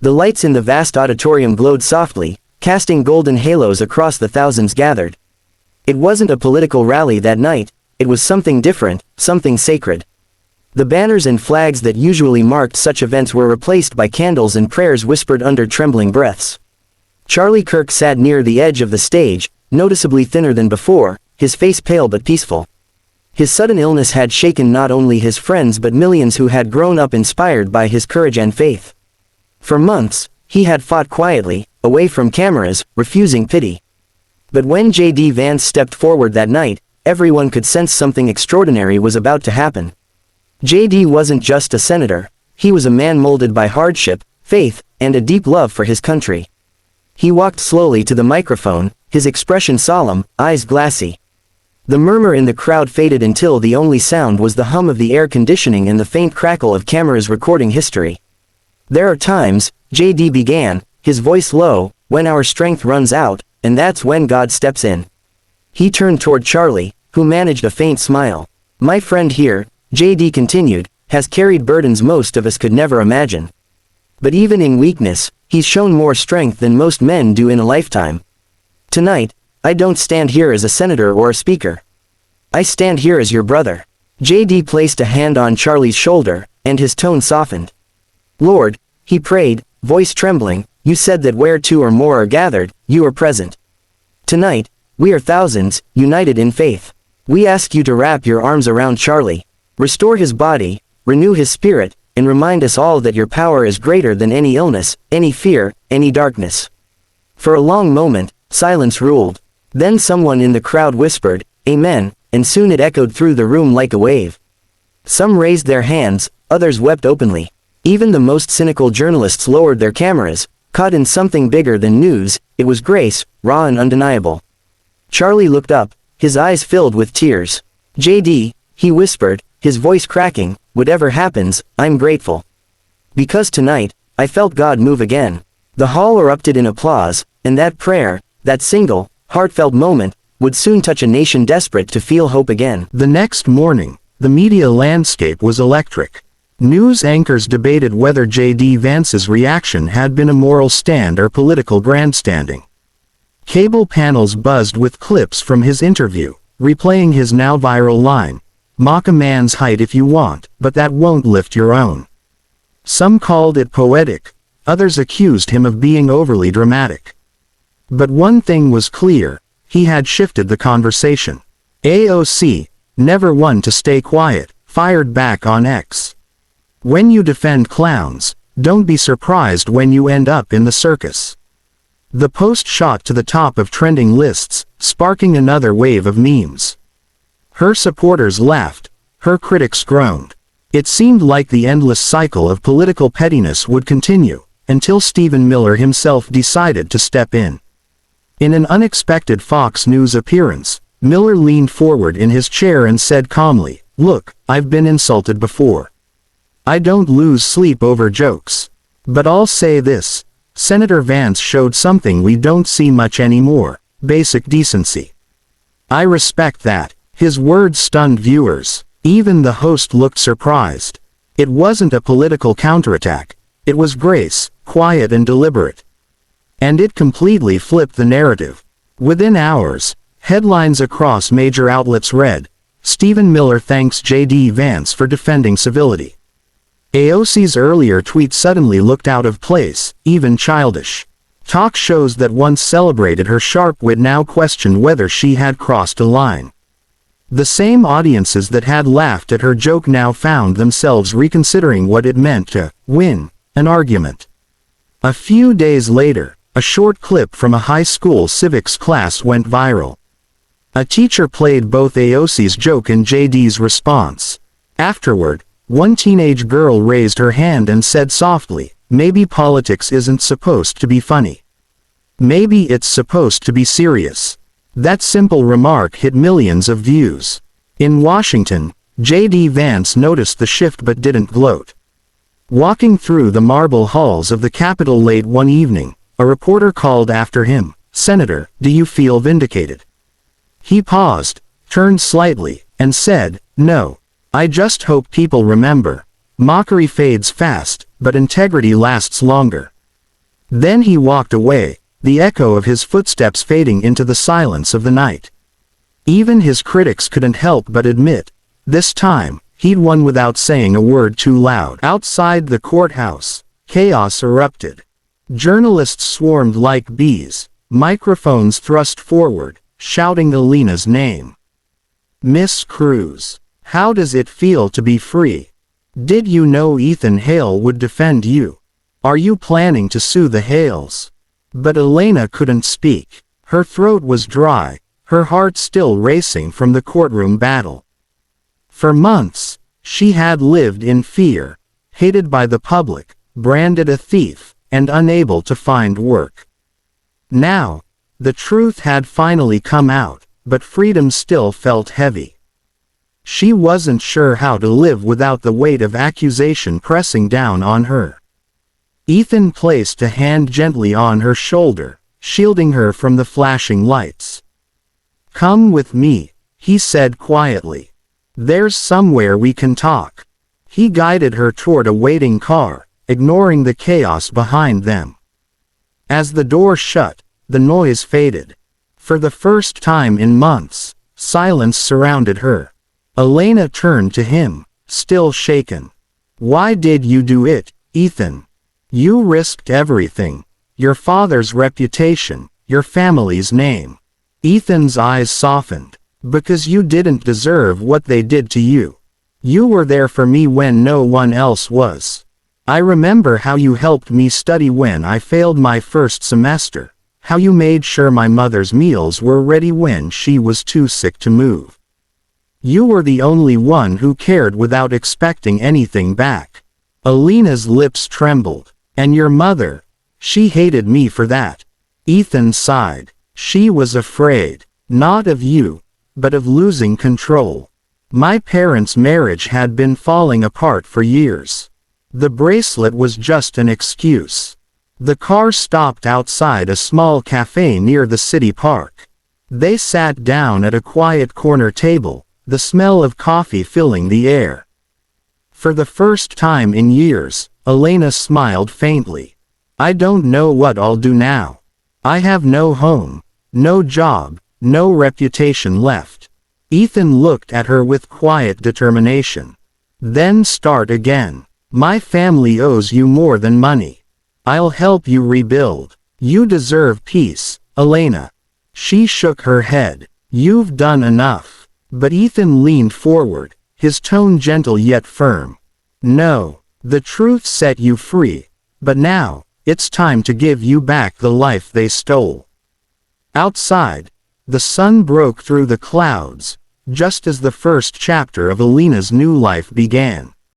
The lights in the vast auditorium glowed softly, casting golden halos across the thousands gathered. It wasn't a political rally that night, it was something different, something sacred. The banners and flags that usually marked such events were replaced by candles and prayers whispered under trembling breaths. Charlie Kirk sat near the edge of the stage, noticeably thinner than before, his face pale but peaceful. His sudden illness had shaken not only his friends but millions who had grown up inspired by his courage and faith. For months, he had fought quietly, away from cameras, refusing pity. But when JD Vance stepped forward that night, everyone could sense something extraordinary was about to happen. JD wasn't just a senator, he was a man molded by hardship, faith, and a deep love for his country. He walked slowly to the microphone, his expression solemn, eyes glassy. The murmur in the crowd faded until the only sound was the hum of the air conditioning and the faint crackle of cameras recording history. There are times, JD began, his voice low, when our strength runs out, and that's when God steps in. He turned toward Charlie, who managed a faint smile. My friend here, JD continued, has carried burdens most of us could never imagine. But even in weakness, he's shown more strength than most men do in a lifetime. Tonight, I don't stand here as a senator or a speaker. I stand here as your brother. JD placed a hand on Charlie's shoulder, and his tone softened. Lord, he prayed, voice trembling, you said that where two or more are gathered, you are present. Tonight, we are thousands, united in faith. We ask you to wrap your arms around Charlie, restore his body, renew his spirit, and remind us all that your power is greater than any illness, any fear, any darkness. For a long moment, silence ruled. Then someone in the crowd whispered, Amen, and soon it echoed through the room like a wave. Some raised their hands, others wept openly. Even the most cynical journalists lowered their cameras, caught in something bigger than news. It was grace, raw and undeniable. Charlie looked up, his eyes filled with tears. JD, he whispered, his voice cracking, whatever happens, I'm grateful. Because tonight, I felt God move again. The hall erupted in applause, and that prayer, that single, heartfelt moment, would soon touch a nation desperate to feel hope again. The next morning, the media landscape was electric. News anchors debated whether JD Vance's reaction had been a moral stand or political grandstanding. Cable panels buzzed with clips from his interview, replaying his now viral line, mock a man's height if you want, but that won't lift your own. Some called it poetic, others accused him of being overly dramatic. But one thing was clear, he had shifted the conversation. AOC, never one to stay quiet, fired back on X. When you defend clowns, don't be surprised when you end up in the circus. The post shot to the top of trending lists, sparking another wave of memes. Her supporters laughed, her critics groaned. It seemed like the endless cycle of political pettiness would continue, until Stephen Miller himself decided to step in. In an unexpected Fox News appearance, Miller leaned forward in his chair and said calmly, Look, I've been insulted before. I don't lose sleep over jokes. But I'll say this, Senator Vance showed something we don't see much anymore, basic decency. I respect that. His words stunned viewers. Even the host looked surprised. It wasn't a political counterattack. It was grace, quiet and deliberate. And it completely flipped the narrative. Within hours, headlines across major outlets read, Stephen Miller thanks JD Vance for defending civility. AOC's earlier tweet suddenly looked out of place, even childish. Talk shows that once celebrated her sharp wit now questioned whether she had crossed a line. The same audiences that had laughed at her joke now found themselves reconsidering what it meant to win an argument. A few days later, a short clip from a high school civics class went viral. A teacher played both AOC's joke and JD's response. Afterward, one teenage girl raised her hand and said softly, maybe politics isn't supposed to be funny. Maybe it's supposed to be serious. That simple remark hit millions of views. In Washington, JD Vance noticed the shift but didn't gloat. Walking through the marble halls of the Capitol late one evening, a reporter called after him, Senator, do you feel vindicated? He paused, turned slightly, and said, No. I just hope people remember. Mockery fades fast, but integrity lasts longer. Then he walked away, the echo of his footsteps fading into the silence of the night. Even his critics couldn't help but admit, this time, he'd won without saying a word too loud. Outside the courthouse, chaos erupted. Journalists swarmed like bees, microphones thrust forward, shouting Alina's name. Miss Cruz, how does it feel to be free? Did you know Ethan Hale would defend you? Are you planning to sue the Hales? But Elena couldn't speak. Her throat was dry, her heart still racing from the courtroom battle. For months, she had lived in fear, hated by the public, branded a thief, and unable to find work. Now, the truth had finally come out, but freedom still felt heavy. She wasn't sure how to live without the weight of accusation pressing down on her. Ethan placed a hand gently on her shoulder, shielding her from the flashing lights. "Come with me," he said quietly. "There's somewhere we can talk." He guided her toward a waiting car, ignoring the chaos behind them. As the door shut, the noise faded. For the first time in months, silence surrounded her. Elena turned to him, still shaken. "Why did you do it, Ethan? You risked everything. Your father's reputation, your family's name." Ethan's eyes softened. "Because you didn't deserve what they did to you. You were there for me when no one else was. I remember how you helped me study when I failed my first semester, how you made sure my mother's meals were ready when she was too sick to move. You were the only one who cared without expecting anything back." Alina's lips trembled. "And your mother? She hated me for that." Ethan sighed. "She was afraid, not of you, but of losing control. My parents' marriage had been falling apart for years. The bracelet was just an excuse." The car stopped outside a small cafe near the city park. They sat down at a quiet corner table, the smell of coffee filling the air. For the first time in years, Elena smiled faintly. "I don't know what I'll do now. I have no home, no job, no reputation left." Ethan looked at her with quiet determination. "Then start again. My family owes you more than money. I'll help you rebuild. You deserve peace, Elena." She shook her head. "You've done enough." But Ethan leaned forward, his tone gentle yet firm. "No, the truth set you free, but now, it's time to give you back the life they stole." Outside, the sun broke through the clouds, just as the first chapter of Elena's new life began.